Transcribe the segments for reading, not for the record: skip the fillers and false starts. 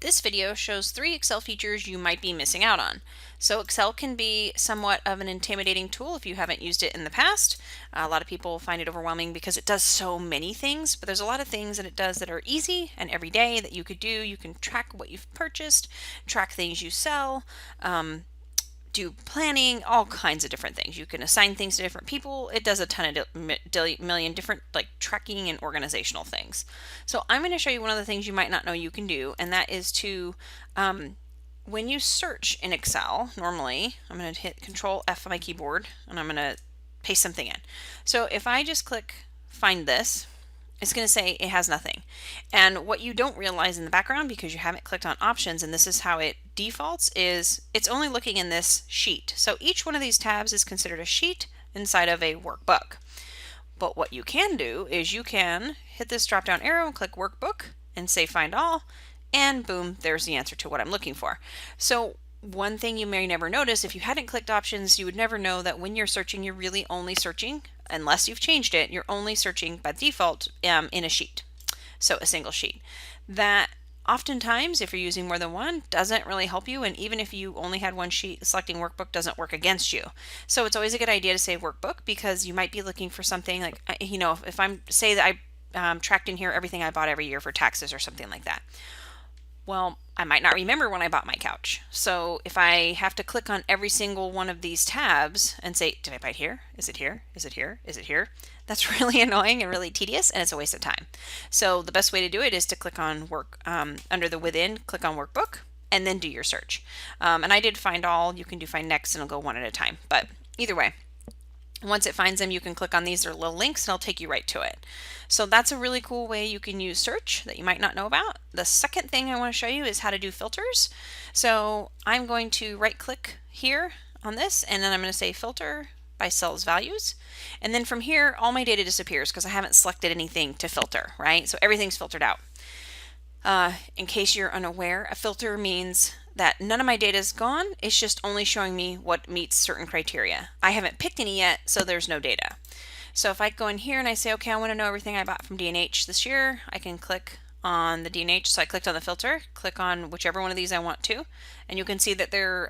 This video shows 3 Excel features you might be missing out on. So Excel can be somewhat of an intimidating tool if you haven't used it in the past. A lot of people find it overwhelming because it does so many things, but there's a lot of things that it does that are easy and everyday that you could do. You can track what you've purchased, track things you sell, do planning, all kinds of different things. You can assign things to different people. It does a ton of million different like tracking and organizational things. So I'm going to show you one of the things you might not know you can do, and that is to when you search in Excel, normally I'm going to hit Control F on my keyboard and I'm going to paste something in. So if I just click find this, it's going to say it has nothing. And what you don't realize in the background, because you haven't clicked on options, and this is how it defaults, is it's only looking in this sheet. So each one of these tabs is considered a sheet inside of a workbook. But what you can do is you can hit this drop down arrow and click Workbook and say find all, and boom, there's the answer to what I'm looking for. So one thing you may never notice, if you hadn't clicked options, you would never know that when you're searching, you're really only searching, unless you've changed it, you're only searching by default in a sheet. So a single sheet. That oftentimes, if you're using more than one, doesn't really help you. And even if you only had one sheet, selecting workbook doesn't work against you. So it's always a good idea to say workbook, because you might be looking for something like, if I'm say that I tracked in here everything I bought every year for taxes or something like that. Well, I might not remember when I bought my couch. So if I have to click on every single one of these tabs and say, did I buy it here? Is it here? Is it here? Is it here? That's really annoying and really tedious, and it's a waste of time. So the best way to do it is to click on under the within, click on workbook, and then do your search. And I did find all. You can do find next, and it'll go one at a time. But either way, once it finds them, you can click on these little links and it'll take you right to it. So that's a really cool way you can use search that you might not know about. The second thing I want to show you is how to do filters. So I'm going to right click here on this, and then I'm going to say filter by sales values. And then from here, all my data disappears because I haven't selected anything to filter, right? So everything's filtered out. In case you're unaware, a filter means that none of my data is gone. It's just only showing me what meets certain criteria. I haven't picked any yet, so there's no data. So if I go in here and I say, okay, I want to know everything I bought from D&H this year, I can click on the D&H. So I clicked on the filter, click on whichever one of these I want to, and you can see that they're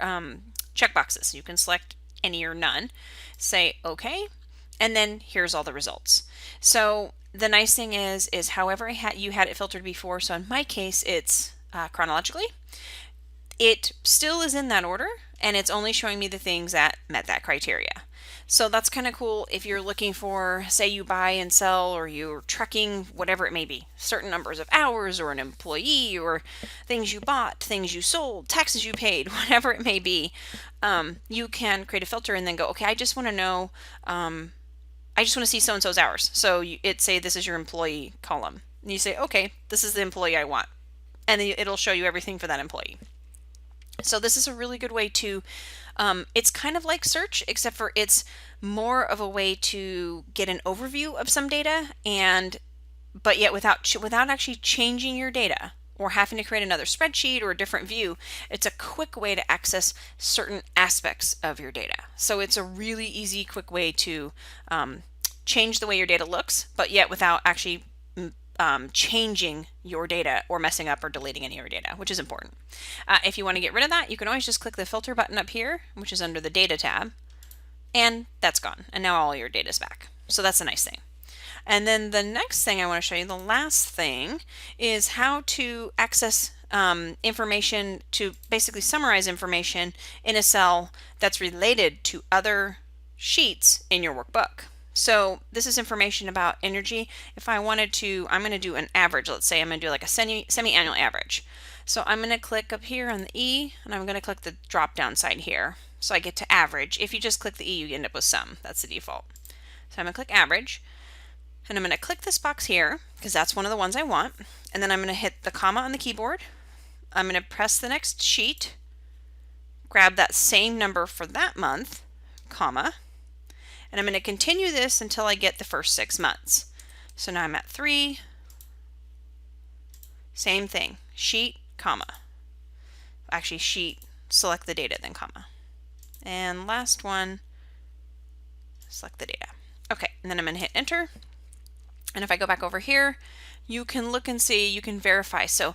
checkboxes. You can select any or none, say okay, and then here's all the results. So the nice thing is however you had it filtered before, so in my case it's chronologically, it still is in that order, and it's only showing me the things that met that criteria. So that's kind of cool if you're looking for, say you buy and sell, or you're tracking whatever it may be, certain numbers of hours or an employee or things you bought, things you sold, taxes you paid, whatever it may be. You can create a filter and then go, okay, I just want to know, I just want to see so-and-so's hours. So say this is your employee column. And you say, okay, this is the employee I want. And then it'll show you everything for that employee. So this is a really good way to, it's kind of like search, except for it's more of a way to get an overview of some data, but yet without actually changing your data or having to create another spreadsheet or a different view. It's a quick way to access certain aspects of your data. So it's a really easy, quick way to change the way your data looks, but yet without actually changing your data or messing up or deleting any of your data, which is important. If you want to get rid of that, you can always just click the filter button up here, which is under the data tab, and that's gone. And now all your data is back. So that's a nice thing. And then the next thing I want to show you, the last thing, is how to access information, to basically summarize information in a cell that's related to other sheets in your workbook. So this is information about energy. If I wanted to, I'm going to do an average. Let's say I'm going to do like a semi-annual average. So I'm going to click up here on the E, and I'm going to click the drop down side here. So I get to average. If you just click the E, you end up with sum. That's the default. So I'm going to click average, and I'm going to click this box here because that's one of the ones I want. And then I'm going to hit the comma on the keyboard. I'm going to press the next sheet, grab that same number for that month, comma, and I'm going to continue this until I get the first 6 months. So now I'm at 3, same thing, sheet, comma. Actually, sheet, select the data, then comma. And last one, select the data. Okay, and then I'm going to hit enter. And if I go back over here, you can look and see, you can verify. So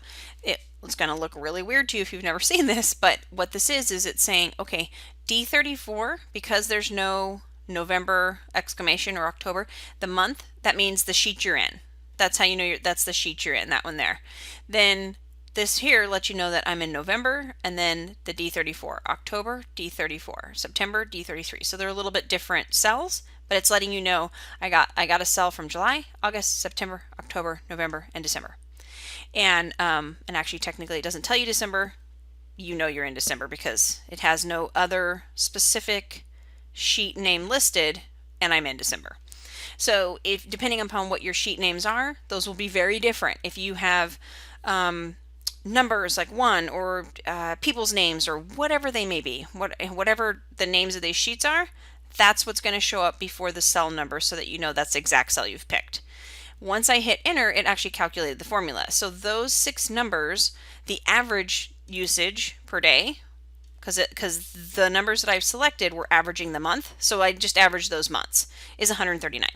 it's going to look really weird to you if you've never seen this, but what this is it's saying, okay, D34, because there's no November exclamation or October, the month, that means the sheet you're in. That's how you know that's the sheet you're in, that one there. Then this here lets you know that I'm in November, and then the D34, October, D34, September, D33. So they're a little bit different cells, but it's letting you know I got a cell from July, August, September, October, November, and December. And actually technically it doesn't tell you December. You know you're in December because it has no other specific sheet name listed, and I'm in December. So if depending upon what your sheet names are, those will be very different. If you have numbers like 1 or people's names or whatever they may be, whatever the names of these sheets are, that's what's going to show up before the cell number so that you know that's the exact cell you've picked. Once I hit enter, it actually calculated the formula. So those 6 numbers, the average usage per day, because the numbers that I've selected were averaging the month, so I just averaged those months, is 139.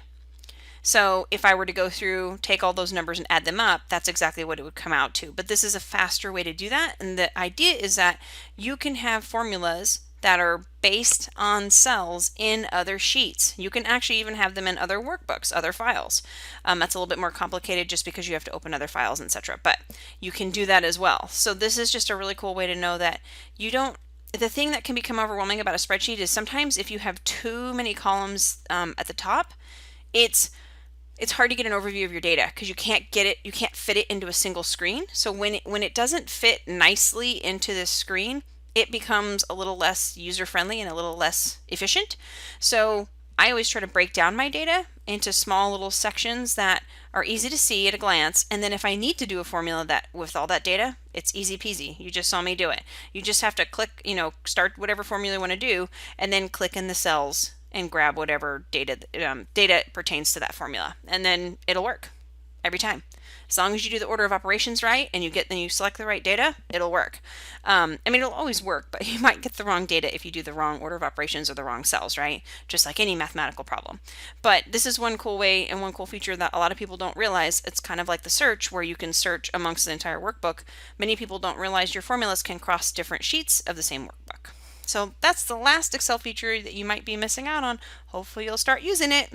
So if I were to go through, take all those numbers and add them up, that's exactly what it would come out to. But this is a faster way to do that. And the idea is that you can have formulas that are based on cells in other sheets. You can actually even have them in other workbooks, other files. That's a little bit more complicated just because you have to open other files, etc. But you can do that as well. So this is just a really cool way to know that you don't, the thing that can become overwhelming about a spreadsheet is sometimes if you have too many columns at the top, it's hard to get an overview of your data because you can't fit it into a single screen. So when it doesn't fit nicely into this screen, it becomes a little less user-friendly and a little less efficient. So I always try to break down my data into small little sections that are easy to see at a glance. And then if I need to do a formula that with all that data, it's easy peasy. You just saw me do it. You just have to click, start whatever formula you want to do, and then click in the cells and grab whatever data pertains to that formula, and then it'll work every time. As long as you do the order of operations right and you select the right data, it'll work. It'll always work, but you might get the wrong data if you do the wrong order of operations or the wrong cells, right? Just like any mathematical problem. But this is one cool way and one cool feature that a lot of people don't realize. It's kind of like the search where you can search amongst the entire workbook. Many people don't realize your formulas can cross different sheets of the same workbook. So that's the last Excel feature that you might be missing out on. Hopefully you'll start using it.